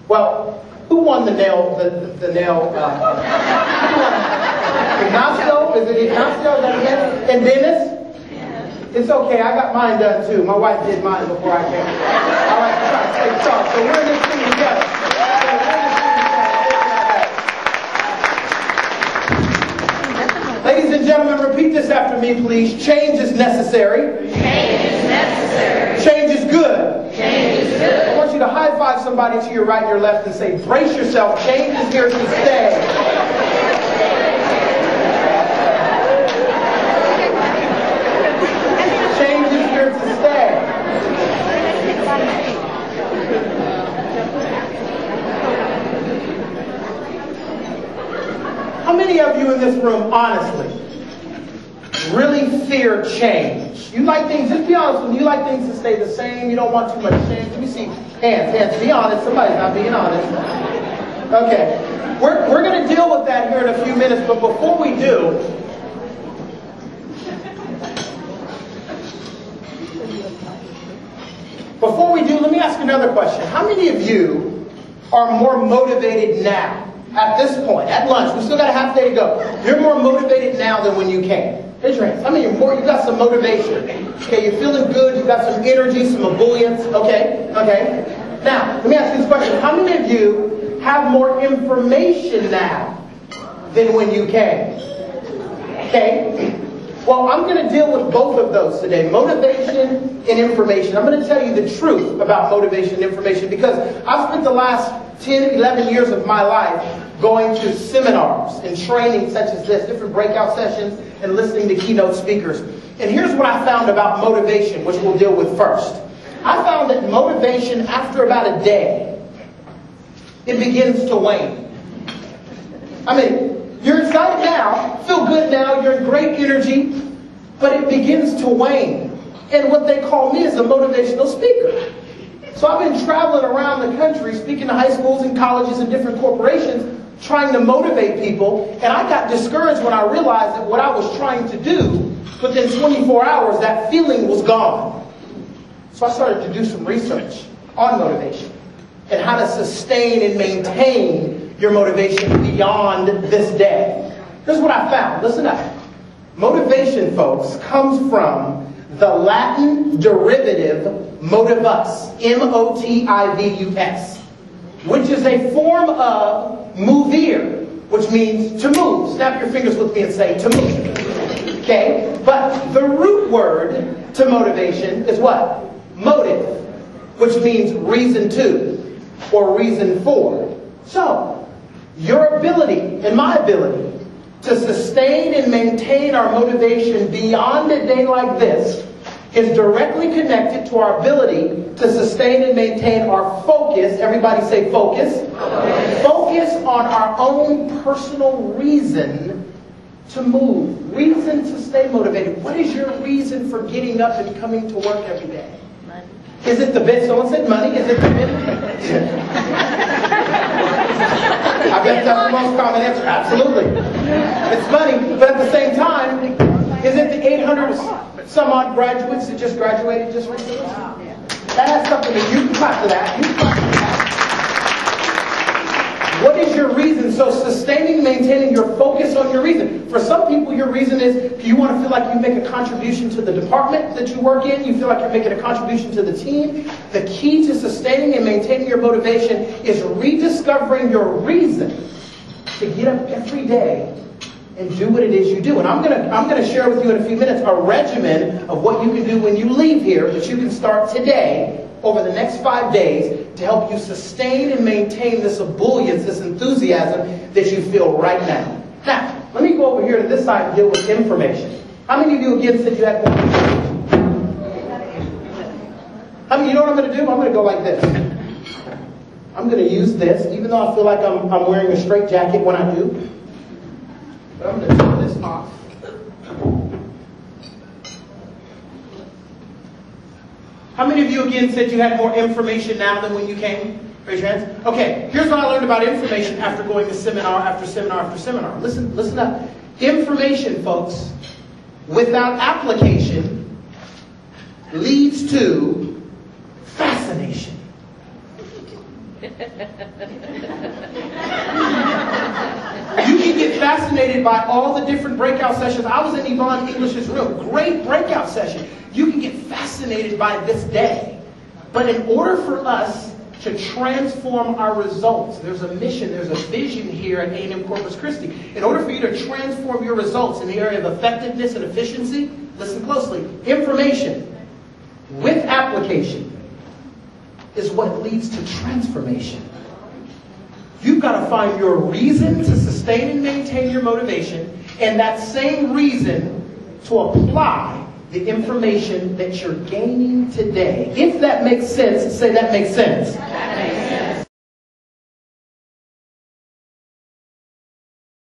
Well, who won the nail? The nail? Ignacio? Is it Ignacio? Is that it? And Dennis? It's okay. I got mine done too. My wife did mine before I came. All right, stay strong. So we're in this thing together. Ladies and gentlemen, repeat this after me, please. Change is necessary. Change is necessary. Change is good. Change is good. I want you to high five somebody to your right and your left and say, brace yourself. Change is here to stay. Change is here to stay. How many of you in this room, honestly, really fear change? You like things, just be honest with me, you like things to stay the same, you don't want too much change. Let me see. Hands, be honest. Somebody's not being honest. Okay. We're going to deal with that here in a few minutes, but before we do, let me ask you another question. How many of you are more motivated now? At this point, at lunch, we still got a half day to go. You're more motivated now than when you came. Raise your hands. I mean, you got some motivation. Okay, you're feeling good. You got some energy, some ebullience. Okay. Now, let me ask you this question. How many of you have more information now than when you came? Okay. Well, I'm going to deal with both of those today, motivation and information. I'm going to tell you the truth about motivation and information because I've spent the last 10, 11 years of my life going to seminars and training such as this, different breakout sessions, and listening to keynote speakers. And here's what I found about motivation, which we'll deal with first. I found that motivation, after about a day, it begins to wane. I mean, you're excited now, feel good now, you're in great energy, but it begins to wane. And what they call me is a motivational speaker. So I've been traveling around the country, speaking to high schools and colleges and different corporations, trying to motivate people. And I got discouraged when I realized that what I was trying to do, within 24 hours, that feeling was gone. So I started to do some research on motivation and how to sustain and maintain your motivation beyond this day. Here's what I found. Listen up. Motivation, folks, comes from the Latin derivative motivus, M-O-T-I-V-U-S, which is a form of movere, which means to move. Snap your fingers with me and say to move. Okay? But the root word to motivation is what? Motive, which means reason to or reason for. So, your ability and my ability to sustain and maintain our motivation beyond a day like this is directly connected to our ability to sustain and maintain our focus. Everybody say focus. Focus on our own personal reason to move. Reason to stay motivated. What is your reason for getting up and coming to work every day? Money. Is it the bit? Someone said money. Is it the bit? I bet that's the most common answer. Absolutely. It's money. But at the same time, is it the 800 some odd graduates that just graduated just recently? That has something to do. You can clap to that. You can clap to that. What is your reason? So sustaining, maintaining your focus on your reason. For some people, your reason is you want to feel like you make a contribution to the department that you work in. You feel like you're making a contribution to the team. The key to sustaining and maintaining your motivation is rediscovering your reason to get up every day and do what it is you do. And I'm gonna share with you in a few minutes a regimen of what you can do when you leave here that you can start today over the next 5 days to help you sustain and maintain this ebullience, this enthusiasm that you feel right now. Now, let me go over here to this side and deal with information. How many of you again said you had more information? I mean, you know what I'm going to do? I'm going to go like this. I'm going to use this, even though I feel like I'm wearing a straight jacket when I do. But I'm going to turn this off. How many of you again said you had more information now than when you came? Raise your hands. Okay, here's what I learned about information after going to seminar after seminar after seminar. Listen up. Information, folks, without application leads to fascination. You can get fascinated by all the different breakout sessions. I was in Yvonne English's room. Great breakout session. You can get fascinated by this day. But in order for us to transform our results, there's a mission, there's a vision here at A&M Corpus Christi. In order for you to transform your results in the area of effectiveness and efficiency, listen closely, information with application is what leads to transformation. You've got to find your reason to sustain and maintain your motivation, and that same reason to apply the information that you're gaining today. If that makes sense, say that makes sense.